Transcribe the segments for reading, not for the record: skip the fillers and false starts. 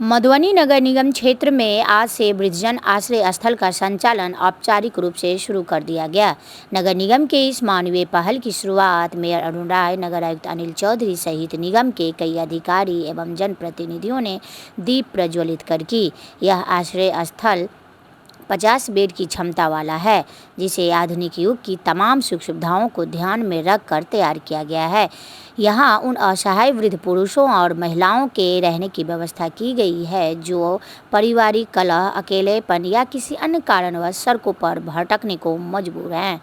मधुबनी नगर निगम क्षेत्र में आज से वृद्धजन आश्रय स्थल का संचालन औपचारिक रूप से शुरू कर दिया गया। नगर निगम के इस मानवीय पहल की शुरुआत मेयर अरुण राय, नगर आयुक्त अनिल चौधरी सहित निगम के कई अधिकारी एवं जनप्रतिनिधियों ने दीप प्रज्वलित कर की। यह आश्रय स्थल 50 बेड की क्षमता वाला है, जिसे आधुनिक युग की तमाम सुख सुविधाओं को ध्यान में रखकर तैयार किया गया है। यहाँ उन असहाय वृद्ध पुरुषों और महिलाओं के रहने की व्यवस्था की गई है जो पारिवारिक कलह, अकेलेपन या किसी अन्य कारणवश सड़कों पर भटकने को मजबूर हैं।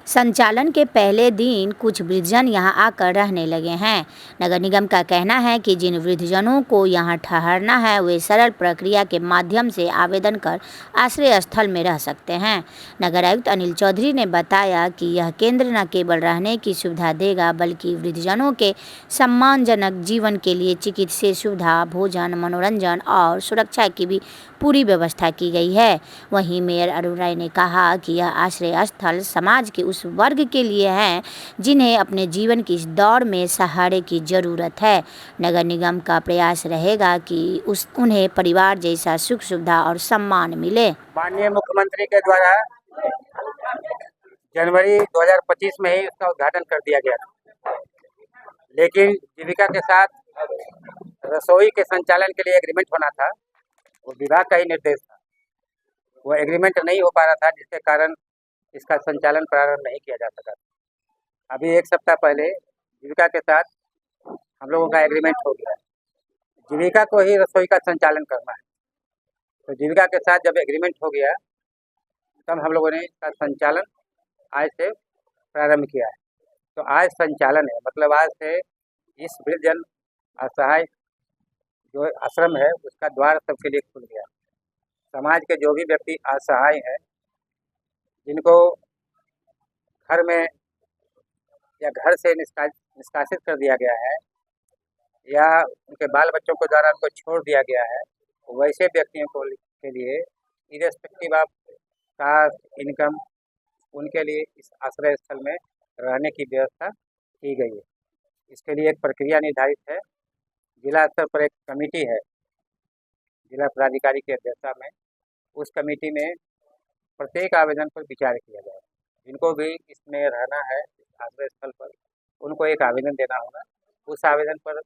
संचालन के पहले दिन कुछ वृद्धजन यहां आकर रहने लगे हैं। नगर निगम का कहना है कि जिन वृद्धजनों को यहां ठहरना है वे सरल प्रक्रिया के माध्यम से आवेदन कर आश्रय स्थल में रह सकते हैं। नगर आयुक्त अनिल चौधरी ने बताया कि यह केंद्र न केवल रहने की सुविधा देगा बल्कि वृद्धजनों के सम्मानजनक जीवन के लिए चिकित्सीय सुविधा, भोजन, मनोरंजन और सुरक्षा की भी पूरी व्यवस्था की गई है। वहीं मेयर अरुण राय ने कहा कि यह आश्रय स्थल समाज के उस वर्ग के लिए है जिन्हें अपने जीवन की इस दौड़ में सहारे की जरूरत है। नगर निगम का प्रयास रहेगा कि उन्हें परिवार जैसा सुख सुविधा और सम्मान मिले। माननीय मुख्यमंत्री के द्वारा जनवरी 2025 में ही उसका उद्घाटन कर दिया गया था, लेकिन जीविका के साथ रसोई के संचालन के लिए एग्रीमेंट होना था। वो विभाग का ही निर्देश था, वो एग्रीमेंट नहीं हो पा रहा था, जिसके कारण इसका संचालन प्रारंभ नहीं किया जा सका। अभी एक सप्ताह पहले जीविका के साथ हम लोगों का एग्रीमेंट हो गया है। जीविका को ही रसोई का संचालन करना है, तो जीविका के साथ जब एग्रीमेंट हो गया तब हम लोगों ने इसका संचालन आज से प्रारंभ किया है। तो आज संचालन है, मतलब आज से इस वृद्धजन असहाय जो आश्रम है उसका द्वार सबके लिए खुल गया। समाज के जो भी व्यक्ति असहाय हैं, जिनको घर में या घर से निष्कासित कर दिया गया है या उनके बाल बच्चों के द्वारा उनको छोड़ दिया गया है, वैसे व्यक्तियों को के लिए इरेस्पेक्टिव ऑफ कास्ट, इनकम, उनके लिए इस आश्रय स्थल में रहने की व्यवस्था की गई है। इसके लिए एक प्रक्रिया निर्धारित है। जिला स्तर पर एक कमेटी है, जिला पदाधिकारी की अध्यक्षता में। उस कमेटी में प्रत्येक आवेदन पर विचार किया जाएगा। जिनको भी इसमें रहना है आश्रय स्थल पर, उनको एक आवेदन देना होगा। उस आवेदन पर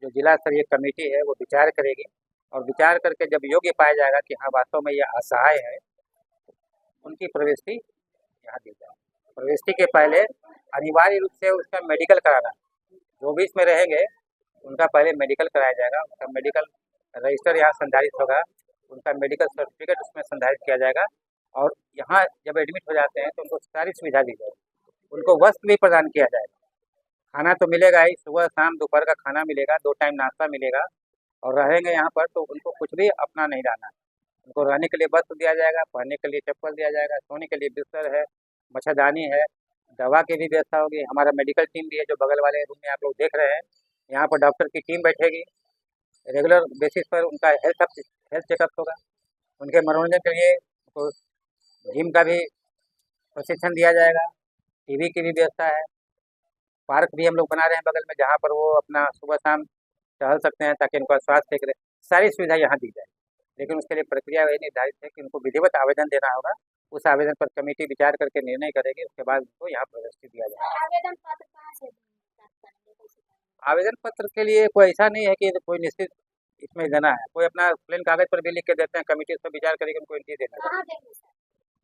जो जिला स्तरीय कमेटी है वो विचार करेगी और विचार करके जब योग्य पाया जाएगा कि हाँ वास्तव में यह असहाय है, उनकी प्रविष्टि यहाँ दी जाए। प्रविष्टि के पहले अनिवार्य रूप से उसका मेडिकल कराना, जो भी इसमें रहेंगे उनका पहले मेडिकल कराया जाएगा। उनका मेडिकल रजिस्टर यहाँ संधारित होगा, उनका मेडिकल सर्टिफिकेट उसमें संधारित किया जाएगा और यहाँ जब एडमिट हो जाते हैं तो उनको सारी सुविधा दी जाएगी। उनको वस्त्र भी प्रदान किया जाएगा। खाना तो मिलेगा ही, सुबह शाम दोपहर का खाना मिलेगा, 2 टाइम नाश्ता मिलेगा और रहेंगे यहाँ पर तो उनको कुछ भी अपना नहीं रहना है। उनको रहने के लिए वस्त्र दिया जाएगा, पहनने के लिए चप्पल दिया जाएगा, सोने के लिए बिस्तर है, मच्छरदानी है, दवा की भी व्यवस्था होगी। हमारा मेडिकल टीम भी है जो बगल वाले रूम में आप लोग देख रहे हैं। यहाँ पर डॉक्टर की टीम बैठेगी, रेगुलर बेसिस पर उनका हेल्थ चेकअप होगा। उनके मनोरंजन के लिए उनको जिम का भी प्रशिक्षण दिया जाएगा, टीवी की भी व्यवस्था है। पार्क भी हम लोग बना रहे हैं बगल में, जहाँ पर वो अपना सुबह शाम टहल सकते हैं ताकि उनका स्वास्थ्य ठीक रहे। सारी सुविधा यहाँ दी जाए, लेकिन उसके लिए प्रक्रिया वही निर्धारित है कि उनको विधिवत आवेदन देना होगा। उस आवेदन पर कमेटी विचार करके निर्णय करेगी, उसके बाद उनको यहाँ प्रविष्टि दिया जाएगा। आवेदन पत्र कहाँ से प्राप्त करेंगे? आवेदन पत्र के लिए कोई ऐसा नहीं है कि कोई निश्चित इसमें देना है। कोई अपना प्लेन कागज पर भी लिख के देते हैं, कमेटी उस पर विचार करेगी, उनको एंट्री देना है। कहाँ देंगे सर?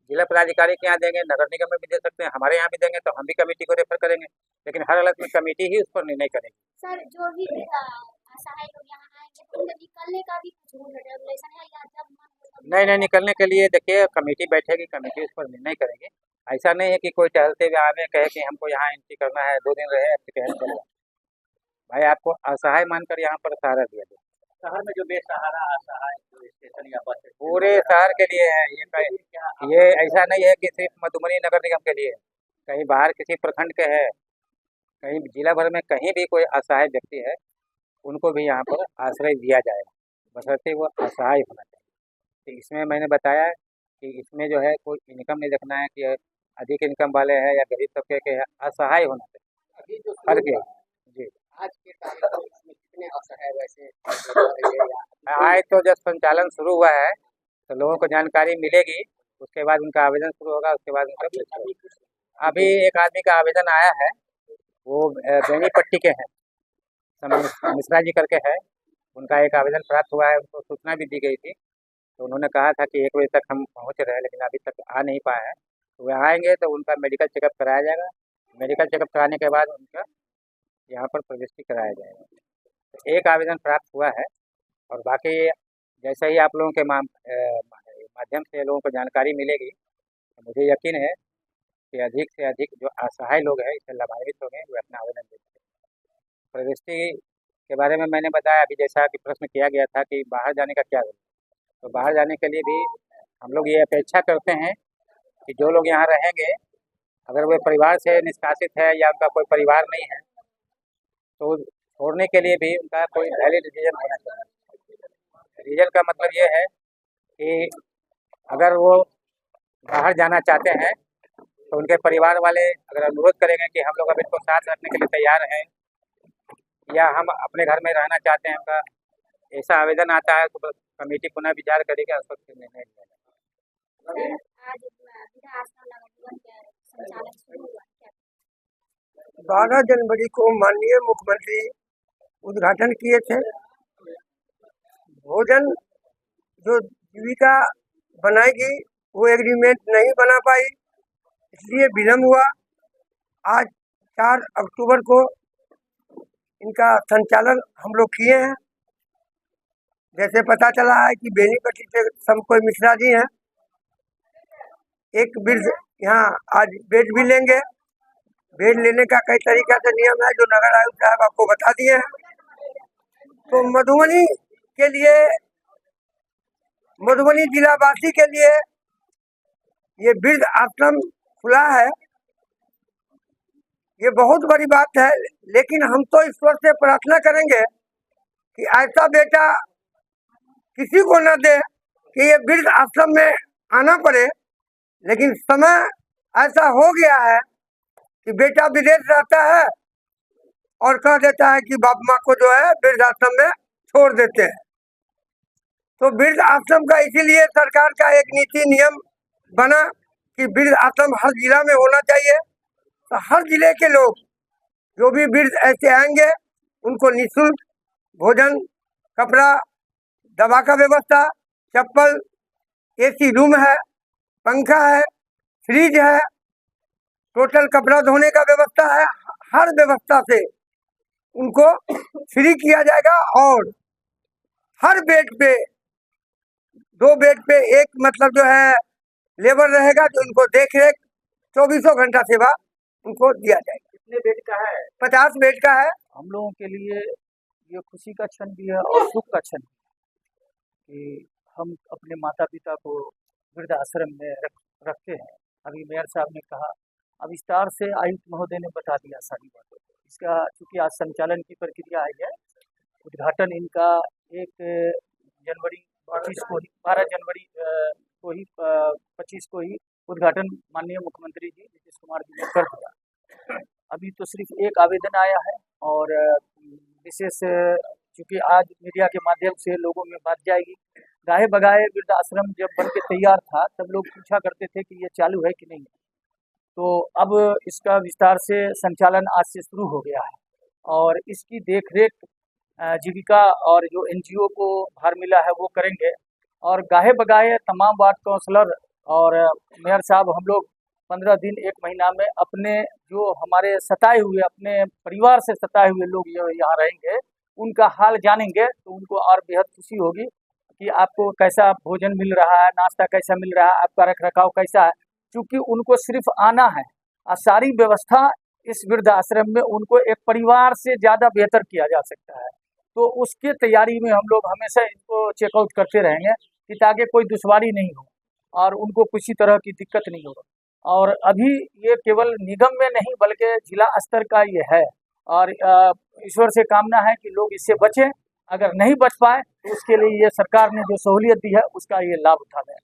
जिला पदाधिकारी के यहाँ देंगे, नगर निगम में भी दे सकते हैं, हमारे यहाँ भी देंगे तो हम भी कमेटी को रेफर करेंगे, लेकिन हर हालत में कमेटी ही उस पर निर्णय करेगी। सर जो भी असहाय लोग यहाँ आएंगे तो उनके निकलने का भी कुछ रूल रेगुलेशन है या जब मन हो तब नहीं, निकलने के लिए देखिए कमेटी बैठेगी, कमेटी उस पर निर्णय करेगी। ऐसा नहीं है कि कोई टहलते हुए आवे कहे कि हमको यहाँ एंट्री करना है, 2 दिन रहे फिर कहे चलो। भाई आपको असहाय मानकर यहाँ पर सहारा दिया जाए। शहर में जो बेसहारा असहाय जो स्टेशन या बस है, पूरे शहर के लिए है ये ऐसा नहीं है कि सिर्फ मधुबनी नगर निगम के लिए है। कहीं बाहर किसी प्रखंड के है, कहीं जिला भर में कहीं भी कोई असहाय व्यक्ति है, उनको भी यहाँ पर आश्रय दिया जाएगा, बशर्ते वो असहाय होना चाहिए। तो इसमें मैंने बताया कि इसमें जो है कोई इनकम नहीं देखना है कि अधिक इनकम वाले हैं या गरीब तबके के हैं, असहाय होना चाहिए। अभी जो फर्क है जी। आज के तारीख में इसमें कितने असहाय वैसे आज तो जब संचालन शुरू हुआ है तो लोगों को जानकारी मिलेगी, उसके बाद उनका आवेदन शुरू होगा, उसके बाद उनका अभी एक आदमी का आवेदन आया है, वो बेनीपट्टी के हैं, समय मिश्रा जी करके है, उनका एक आवेदन प्राप्त हुआ है, उनको सूचना भी दी गई थी। तो उन्होंने कहा था कि 1 बजे तक हम पहुंच रहे हैं, लेकिन अभी तक आ नहीं पाए हैं। तो वे आएंगे तो उनका मेडिकल चेकअप कराया जाएगा, मेडिकल चेकअप कराने के बाद उनका यहाँ पर प्रविष्टि कराया जाएगा। तो एक आवेदन प्राप्त हुआ है, और बाकी जैसे ही आप लोगों के माध्यम से लोगों को जानकारी मिलेगी, तो मुझे यकीन है कि अधिक से अधिक जो असहाय लोग हैं इससे लाभान्वित होंगे, वे अपना आवेदन दे सकेंगे। प्रविष्टि के बारे में मैंने बताया, अभी जैसा कि प्रश्न किया गया था कि बाहर जाने का क्या करें, तो बाहर जाने के लिए भी हम लोग ये अपेक्षा करते हैं कि जो लोग यहाँ रहेंगे, अगर वे परिवार से निष्कासित है या उनका कोई परिवार नहीं है, तो छोड़ने के लिए भी उनका कोई वैलिड रीजन होना चाहिए। रीजन का मतलब ये है कि अगर वो बाहर जाना चाहते हैं तो उनके परिवार वाले अगर अनुरोध करेंगे कि हम लोग अब इनको साथ रखने के लिए तैयार हैं, या हम अपने घर में रहना चाहते हैं, उनका ऐसा आवेदन आता है तो कमेटी पुनः विचार करेगी, उस वक्त निर्णय लिया जाएगा। आज वृद्धा आश्रम नगर निगम के संचालन शुरू हुआ क्या? 12 जनवरी को माननीय मुख्यमंत्री उद्घाटन किए थे। भोजन जो जीविका बनाएगी वो एग्रीमेंट नहीं बना पाई, इसलिए विलम्ब हुआ। आज 4 अक्टूबर को इनका संचालन हम लोग किए हैं। जैसे पता चला है कि बेनीपट्टी से सब कोई मिश्रा जी हैं, एक बिल यहाँ आज बेड भी लेंगे। बेड लेने का कई तरीका से नियम है जो नगर आयुक्त साहब आपको बता दिए हैं। तो मधुबनी के लिए, मधुबनी जिलावासी के लिए ये वृद्ध आश्रम खुला है, ये बहुत बड़ी बात है। लेकिन हम तो ईश्वर से प्रार्थना करेंगे कि ऐसा बेटा किसी को न दे कि ये वृद्ध आश्रम में आना पड़े। लेकिन समय ऐसा हो गया है कि बेटा विदेश रहता है और कह देता है कि बाप माँ को जो है वृद्ध आश्रम में छोड़ देते हैं। तो वृद्ध आश्रम का इसीलिए सरकार का एक नीति नियम बना कि वृद्ध आश्रम हर जिला में होना चाहिए। तो हर जिले के लोग जो भी वृद्ध ऐसे आएंगे उनको निःशुल्क भोजन, कपड़ा, दवा का व्यवस्था, चप्पल, एसी रूम है, पंखा है, फ्रिज है, टोटल कपड़ा धोने का व्यवस्था है। हर व्यवस्था से उनको फ्री किया जाएगा। और हर बेड पे 2 बेड पे एक मतलब जो है लेबर रहेगा जो उनको देख रेख 24 घंटा सेवा उनको दिया जाएगा। कितने बेड का है? 50 बेड का है। हम लोगों के लिए ये खुशी का क्षण भी है और दुख का क्षण कि हम अपने माता पिता को वृद्ध आश्रम में रखते हैं। अभी मेयर साहब ने कहा, अब विस्तार से आयुक्त महोदय ने बता दिया सारी बातों को। इसका चूँकि आज संचालन की प्रक्रिया आई है, उद्घाटन इनका 1 जनवरी 25 को ही 12 जनवरी को ही 25 को ही उद्घाटन माननीय मुख्यमंत्री जी नीतीश कुमार जी ने कर दिया। अभी तो सिर्फ एक आवेदन आया है, और विशेष चूँकि आज मीडिया के माध्यम से लोगों में बात जाएगी। गाहे बगाहे वृद्ध आश्रम जब बन के तैयार था तब लोग पूछा करते थे कि ये चालू है कि नहीं। तो अब इसका विस्तार से संचालन आज से शुरू हो गया है, और इसकी देखरेख जीविका और जो एनजीओ को भार मिला है वो करेंगे। और गाहे बगाहे तमाम वार्ड काउंसलर और मेयर साहब हम लोग 15 दिन 1 महीना में अपने जो हमारे सताए हुए, अपने परिवार से सताए हुए लोग यहाँ रहेंगे, उनका हाल जानेंगे। तो उनको और बेहद खुशी होगी कि आपको कैसा भोजन मिल रहा है, नाश्ता कैसा मिल रहा है, आपका रख रखाव कैसा है। क्योंकि उनको सिर्फ आना है और सारी व्यवस्था इस वृद्ध आश्रम में उनको एक परिवार से ज़्यादा बेहतर किया जा सकता है। तो उसके तैयारी में हम लोग हमेशा इनको चेकआउट करते रहेंगे कि ताकि कोई दुश्वारी नहीं हो और उनको किसी तरह की दिक्कत नहीं हो। और अभी ये केवल निगम में नहीं बल्कि जिला स्तर का ये है, और ईश्वर से कामना है कि लोग इससे बचें। अगर नहीं बच पाए तो उसके लिए ये सरकार ने जो सहूलियत दी है उसका ये लाभ उठा लें।